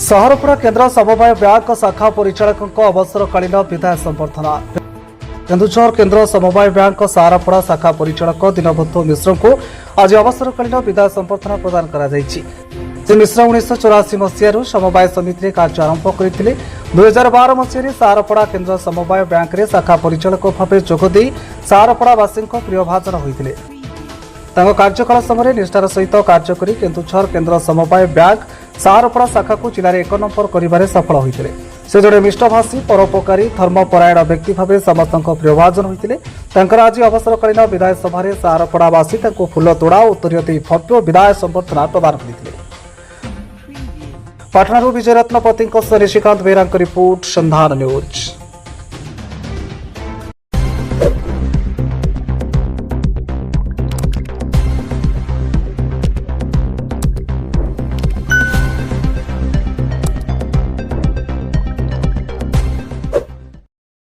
सहरपुर केन्द्र समवाय बैंक शाखा परिचालक अवसरकालीन विदाय संबर्धना। केन्दुझर केन्द्र समवाय बैंक सारापड़ा शाखा परिचालक दीनबंधु मिश्र को आज अवसरकालीन विदाय संबर्धना प्रदान कर मिश्र 1984 मसीह समवाय समिति कार्य आरंभ करते 2012 मसीह सारापड़ा केन्द्र समवाय बैंक रे शाखा परिचालक भाव जोगदे सारापड़ावासी प्रियभाजन होते कार्यकाल समय निष्ठार सहित कार्य कर केन्दुझर केन्द्र समवाय बैंक सारापड़ा शाखा को जिले में 1 नंबर कर सफल होते से जड़े मिष्टभाषी परोपकारी धर्मपरायण व्यक्ति भाव समस्त प्रियभाजन होते आज अवसरकालीन विदाय सभा सारापड़ावासी फूल तोड़ा उत्तर दे भव्य विदाय संबर्धना प्रदान करते। पाटना विजय रत्नपति निशिकांत बेहरा रिपोर्ट संधान न्यूज।